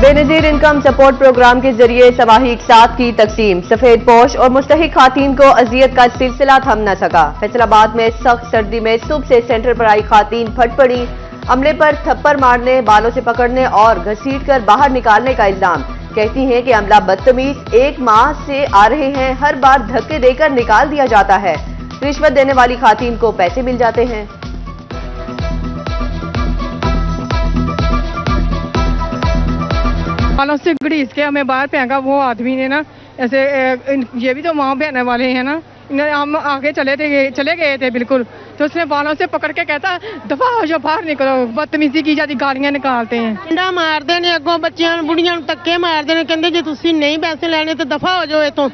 بے نظیر income support programme کے ذریعے سماحی اقساط کی تقسیم، سفید پوش اور مستحق خواتین کو اذیت کا سلسلہ تھم نہ سکا۔ فیصل آباد میں سخت سردی میں صبح سے سینٹر پر آئی خواتین پھٹ پڑی، عملے پر تھپڑ مارنے، بالوں سے پکڑنے اور گھسیٹ کر باہر نکالنے کا الزام۔ کہتی ہیں کہ عملہ بدتمیز، 1 ماہ سے آ رہے ہیں، ہر بار دھکے دے کر نکال دیا جاتا ہے، رشوت دینے والی خواتین کو پیسے مل جاتے ہیں۔ بالوں سے گھڑیس کے ہمیں باہر پھینکا، وہ آدمی نے نا ایسے یہ بھی تو ماں بہنے والے ہیں نا، ہم آگے چلے گئے تھے بالکل، تو اس نے بالوں سے پکڑ کے کہتا دفعہ ہو جاؤ، باہر نکلو، بدتمیزی کی جاتی، گالیاں نکالتے ہیں، ڈنڈا مارتے ہیں، اگوں بچیاں بڑھیاں تکے مارتے ہیں، کہتے جی تسی نہیں پیسے لینے تو دفعہ ہو جاؤ، تو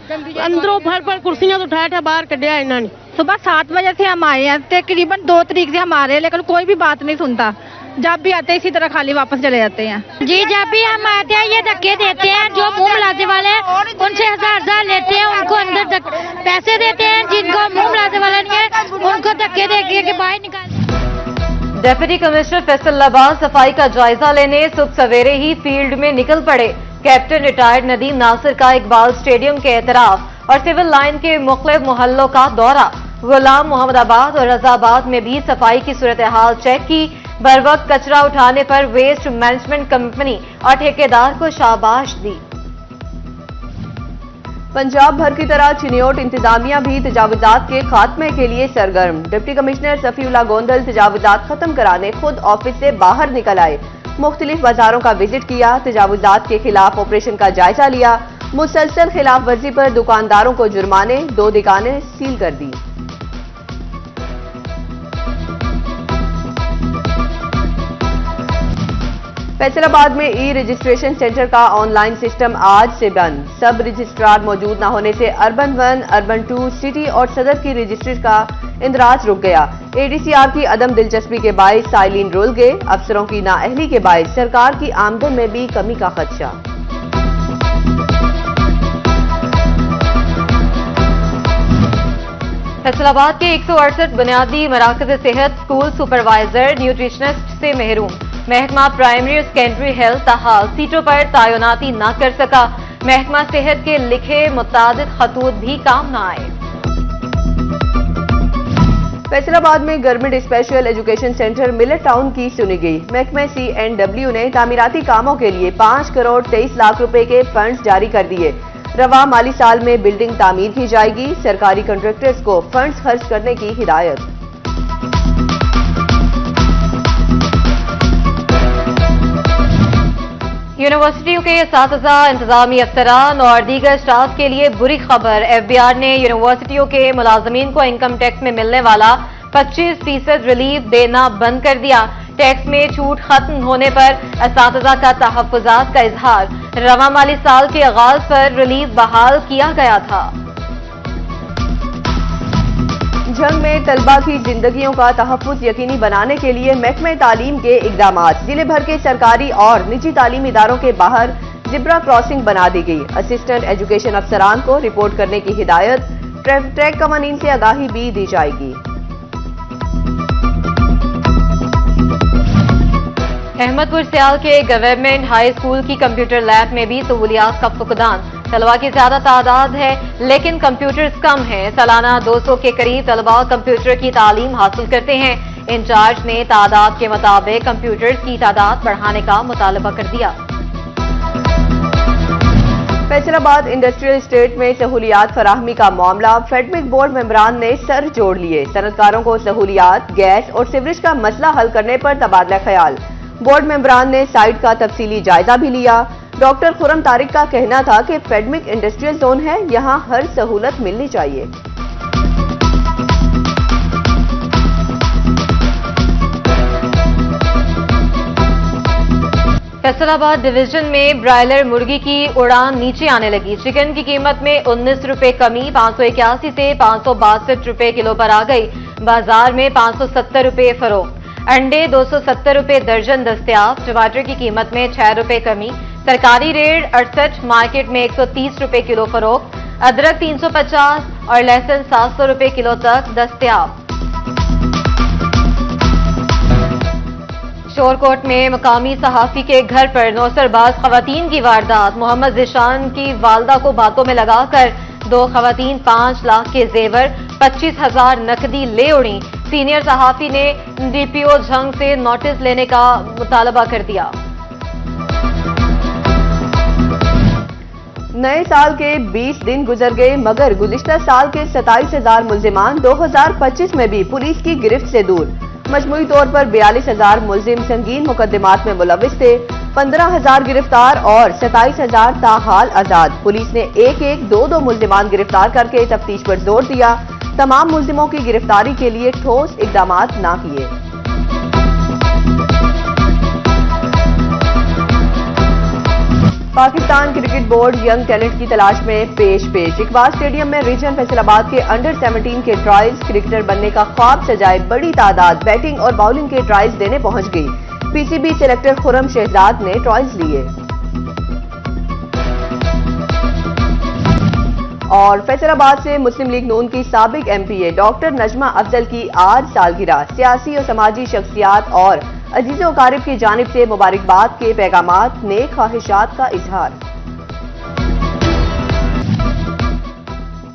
اندروں پھڑ کرسیاں تو اٹھا باہر کڈیا انہوں نے۔ صبح 7 بجے سے ہم آئے ہیں، تقریباً 2 تاریخ سے ہم آ رہے ہیں، لیکن کوئی بھی بات نہیں سنتا، جب بھی آتے ہیں اسی طرح خالی واپس چلے جاتے ہیں۔ جی جب بھی ہم آتے ہیں یہ دھکے دیتے ہیں، جو منہ ملاتے والے ہیں ان سے 1000 لیتے ہیں، ان کو اندر پیسے دیتے ہیں، جن کو منہ ملاتے والا نہیں ہے ان کو دھکے دے کے باہر نکالتے۔ ڈپٹی کمشنر فیصل آباد صفائی کا جائزہ لینے صبح سویرے ہی فیلڈ میں نکل پڑے۔ کیپٹن ریٹائرڈ ندیم ناصر کا اقبال اسٹیڈیم کے اعتراف اور سول لائن کے مختلف محلوں کا دورہ۔ غلام محمد آباد اور رضا آباد میں بھی صفائی کی صورتحال چیک کی، بروقت کچرا اٹھانے پر ویسٹ مینجمنٹ کمپنی اور ٹھیکیدار کو شاباش دی۔ پنجاب بھر کی طرح چنیوٹ انتظامیہ بھی تجاوزات کے خاتمے کے لیے سرگرم۔ ڈپٹی کمشنر صفی اللہ گوندل تجاوزات ختم کرانے خود آفس سے باہر نکل آئے، مختلف بازاروں کا وزٹ کیا، تجاوزات کے خلاف آپریشن کا جائزہ لیا، مسلسل خلاف ورزی پر دکانداروں کو جرمانے، 2 دکانیں سیل کر دی۔ فیصل آباد میں ای رجسٹریشن سینٹر کا آن لائن سسٹم آج سے بند، سب رجسٹرار موجود نہ ہونے سے اربن 1، اربن 2، سٹی اور صدر کی رجسٹری کا اندراج رک گیا۔ اے ڈی سی آر کی عدم دلچسپی کے باعث سائلین رول گئے، افسروں کی نااہلی کے باعث سرکار کی آمدن میں بھی کمی کا خدشہ۔ فیصل آباد کے 168 بنیادی مراکز صحت اسکول سپروائزر نیوٹریشنسٹ سے محروم۔ محکمہ پرائمری اور سیکنڈری ہیلتھ تاحال سیٹوں پر تعیناتی نہ کر سکا، محکمہ صحت کے لکھے متعدد خطوط بھی کام نہ آئے۔ فیصل آباد میں government special education centre millet town کی سنی گئی۔ محکمہ CNW نے تعمیراتی کاموں کے لیے 5 کروڑ 23 لاکھ روپے کے فنڈز جاری کر دیے۔ رواں مالی سال میں بلڈنگ تعمیر کی جائے گی، سرکاری کنٹریکٹرز کو فنڈز خرچ کرنے کی ہدایت۔ یونیورسٹیوں کے اساتذہ، انتظامی افسران اور دیگر اسٹاف کے لیے بری خبر، FBR نے یونیورسٹیوں کے ملازمین کو انکم ٹیکس میں ملنے والا 25% ریلیف دینا بند کر دیا۔ ٹیکس میں چھوٹ ختم ہونے پر اساتذہ کا تحفظات کا اظہار، رواں مالی سال کے آغاز پر ریلیف بحال کیا گیا تھا۔ جنگ میں طلبہ کی زندگیوں کا تحفظ یقینی بنانے کے لیے محکمہ تعلیم کے اقدامات، ضلع بھر کے سرکاری اور نجی تعلیمی اداروں کے باہر زبرا کراسنگ بنا دی گئی، اسسٹنٹ ایجوکیشن افسران کو رپورٹ کرنے کی ہدایت، ٹریک قوانین سے آگاہی بھی دی جائے گی۔ احمد پور سیال کے گورنمنٹ ہائی اسکول کی کمپیوٹر لیب میں بھی سہولیات کا فقدان، طلباء کی زیادہ تعداد ہے لیکن کمپیوٹرز کم ہیں، سالانہ 200 کے قریب طلباء کمپیوٹر کی تعلیم حاصل کرتے ہیں۔ انچارج نے تعداد کے مطابق کمپیوٹرز کی تعداد بڑھانے کا مطالبہ کر دیا۔ فیصل آباد انڈسٹریل اسٹیٹ میں سہولیات فراہمی کا معاملہ، فیڈمک بورڈ ممبران نے سر جوڑ لیے، صنعتکاروں کو سہولیات، گیس اور سیوریج کا مسئلہ حل کرنے پر تبادلہ خیال۔ بورڈ ممبران نے سائٹ کا تفصیلی جائزہ بھی لیا۔ ڈاکٹر خرم طارق کا کہنا تھا کہ فیڈمک انڈسٹریل زون ہے، یہاں ہر سہولت ملنی چاہیے۔ فیصل آباد ڈویژن میں برائلر مرغی کی اڑان نیچے آنے لگی، چکن کی قیمت میں 19 روپے کمی، 581 سے 562 روپے کلو پر آ گئی، بازار میں 570 روپے فروخت۔ انڈے 270 روپے درجن دستیاب، ٹماٹر کی قیمت میں 6 روپے کمی، سرکاری ریٹ 68، مارکیٹ میں 130 روپے کلو فروخت، ادرک 350 اور لہسن 700 روپے کلو تک دستیاب۔ شورکوٹ میں مقامی صحافی کے گھر پر نوسرباز خواتین کی واردات، محمد ذیشان کی والدہ کو باتوں میں لگا کر 2 خواتین 5 لاکھ کے زیور 25,000 نقدی لے اڑیں، سینئر صحافی نے ڈی پی او جھنگ سے نوٹس لینے کا مطالبہ کر دیا۔ نئے سال کے 20 دن گزر گئے مگر گزشتہ سال کے 27,000 ملزمان 2025 میں بھی پولیس کی گرفت سے دور۔ مجموعی طور پر 42,000 ملزم سنگین مقدمات میں ملوث تھے، 15,000 گرفتار اور 27,000 تاحال آزاد۔ پولیس نے ایک 2 ملزمان گرفتار کر کے تفتیش پر زور دیا، تمام ملزموں کی گرفتاری کے لیے ٹھوس اقدامات نہ کیے۔ Pakistan cricket board young talent کی تلاش میں پیش۔ اقبال اسٹیڈیم میں ریجن فیصل آباد کے انڈر 17 کے ٹرائلز کرکٹر بننے کا خواب سجائے بڑی تعداد بیٹنگ اور باؤلنگ کے ٹرائلز دینے پہنچ گئی۔ پی سی بی سلیکٹر خرم شہزاد نے ٹرائلز لیے۔ اور فیصل آباد سے مسلم لیگ نون کی سابق ایم پی اے ڈاکٹر نجمہ افضل کی آج سالگرہ، سیاسی اور سماجی شخصیات اور عزیز و اقارب کی جانب سے مبارکباد کے پیغامات، نیک خواہشات کا اظہار۔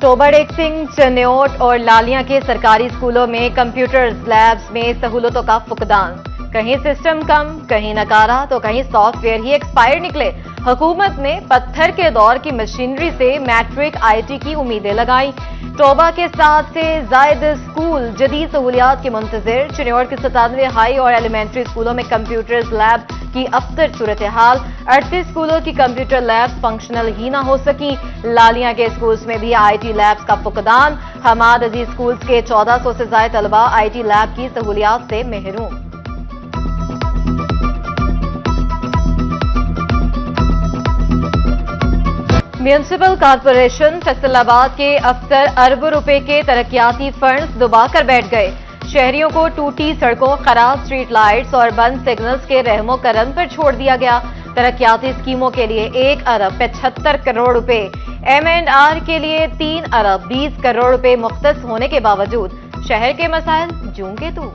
ٹوبہ ڈیک سنگھ، چنیوٹ اور لالیاں کے سرکاری اسکولوں میں کمپیوٹرز لیبز میں سہولتوں کا فقدان، کہیں سسٹم کم، کہیں نکارا تو کہیں سافٹ ویئر ہی ایکسپائر نکلے۔ حکومت نے پتھر کے دور کی مشینری سے میٹرک آئی ٹی کی امیدیں لگائیں۔ ٹوبہ کے 7 سے زائد اسکول جدید سہولیات کے منتظر۔ چنیوٹ کے 97 ہائی اور ایلیمنٹری اسکولوں میں کمپیوٹرز لیب کی ابتر صورتحال، 38 اسکولوں کی کمپیوٹر لیبز فنکشنل ہی نہ ہو سکیں۔ لالیاں کے اسکولز میں بھی آئی ٹی لیبز کا فقدان، حماد عزیز اسکولز کے 1400 سے زائد طلبہ آئی ٹی لیب کی سہولیات سے محروم۔ میونسپل کارپوریشن فیصل آباد کے افسر اربوں روپے کے ترقیاتی فنڈز دبا کر بیٹھ گئے۔ شہریوں کو ٹوٹی سڑکوں، خراب اسٹریٹ لائٹس اور بند سگنلز کے رحم و کرم پر چھوڑ دیا گیا۔ ترقیاتی اسکیموں کے لیے 1 ارب 75 کروڑ روپے، ایم اینڈ آر کے لیے 3 ارب 20 کروڑ روپے مختص ہونے کے باوجود شہر کے مسائل جوں کے توں۔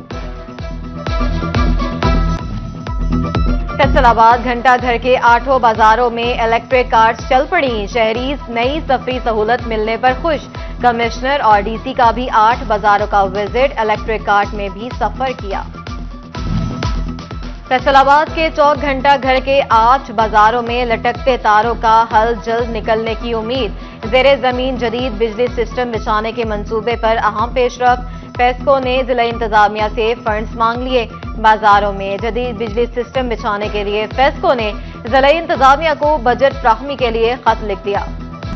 فیصل آباد گھنٹہ گھر کے 8 بازاروں میں الیکٹرک کارز چل پڑیں، شہری نئی سفری سہولت ملنے پر خوش۔ کمشنر اور ڈی سی کا بھی 8 بازاروں کا وزٹ، الیکٹرک کارٹ میں بھی سفر کیا۔ فیصل آباد کے چوک گھنٹہ گھر کے 8 بازاروں میں لٹکتے تاروں کا حل جلد نکلنے کی امید۔ زیر زمین جدید بجلی سسٹم بچھانے کے منصوبے پر اہم پیش رفت۔ پیسکو نے ضلع انتظامیہ سے فنڈز مانگ لیے۔ بازاروں میں جدید بجلی سسٹم بچھانے کے لیے پیسکو نے ضلع انتظامیہ کو بجٹ فراہمی کے لیے خط لکھ دیا۔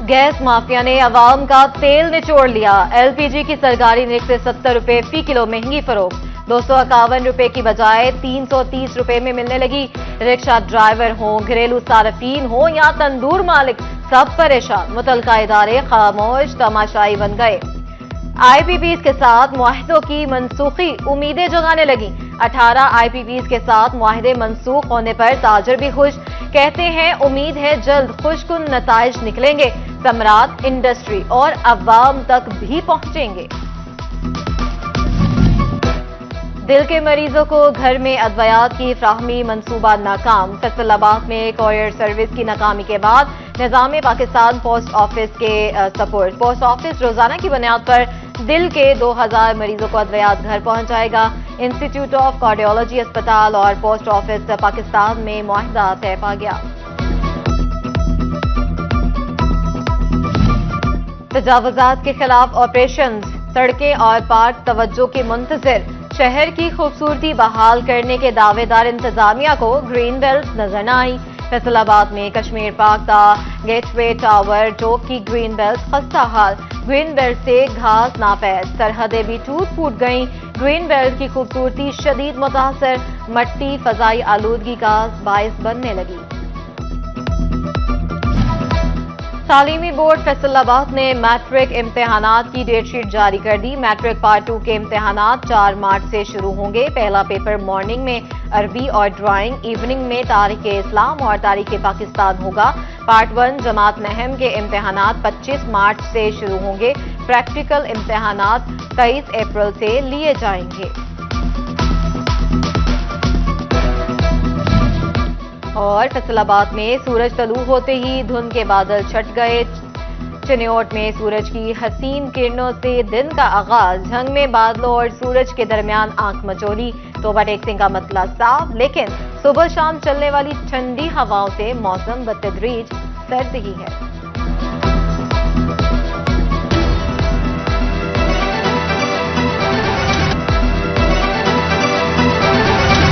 گیس مافیا نے عوام کا تیل نچوڑ لیا، ایل پی جی کی سرکاری نرخ سے 70 روپے فی کلو مہنگی فروخت، 251 روپے کی بجائے 330 روپے میں ملنے لگی۔ رکشہ ڈرائیور ہوں، گھریلو صارفین ہوں یا تندور مالک، سب پریشان، متعلقہ ادارے خاموش تماشائی بن گئے۔ آئی پی پیز کے ساتھ معاہدوں کی منسوخی امیدیں جگانے لگیں۔ 18 آئی پی پیز کے ساتھ معاہدے منسوخ ہونے پر تاجر بھی خوش، کہتے ہیں امید ہے جلد خوش کن نتائج نکلیں گے، ثمرات انڈسٹری اور عوام تک بھی پہنچیں گے۔ دل کے مریضوں کو گھر میں ادویات کی فراہمی منصوبہ ناکام۔ فیصل آباد میں کوریئر سروس کی ناکامی کے بعد نظام پاکستان پوسٹ آفس کے سپورٹ۔ پوسٹ آفس روزانہ کی بنیاد پر دل کے 2000 مریضوں کو ادویات گھر پہنچائے گا۔ انسٹی ٹیوٹ آف کارڈیولوجی اسپتال اور پوسٹ آفس پاکستان میں معاہدہ طے پا گیا۔ تجاوزات کے خلاف آپریشنز، سڑکیں اور پارک توجہ کے منتظر۔ شہر کی خوبصورتی بحال کرنے کے دعوے دار انتظامیہ کو گرین بیلٹ نظر نہ آئی۔ فیصل آباد میں کشمیر پارک کا گیٹ وے ٹاور چوک کی گرین بیلٹ خستہ حال، گرین بیلٹ سے گھاس ناپید، سرحدیں بھی ٹوٹ پھوٹ گئیں۔ گرین بیلٹ کی خوبصورتی شدید متاثر، مٹی فضائی آلودگی کا باعث بننے لگی۔ تعلیمی بورڈ فیصل آباد نے میٹرک امتحانات کی ڈیٹ شیٹ جاری کر دی۔ میٹرک پارٹ 2 کے امتحانات 4 مارچ سے شروع ہوں گے۔ پہلا پیپر مارننگ میں عربی اور ڈرائنگ، ایوننگ میں تاریخ اسلام اور تاریخ پاکستان ہوگا۔ پارٹ 1 جماعت نہم کے امتحانات 25 مارچ سے شروع ہوں گے۔ پریکٹیکل امتحانات 23 اپریل سے لیے جائیں گے۔ اور فیصل آباد میں سورج طلوع ہوتے ہی دھند کے بادل چھٹ گئے. چنیوٹ میں سورج کی حسین کرنوں سے دن کا آغاز. جھنگ میں بادلوں اور سورج کے درمیان آنکھ مچولی. توبہ ٹیک سنگھ کا مطلع صاف، لیکن صبح شام چلنے والی ٹھنڈی ہواؤں سے موسم بتدریج سرد ہی ہے.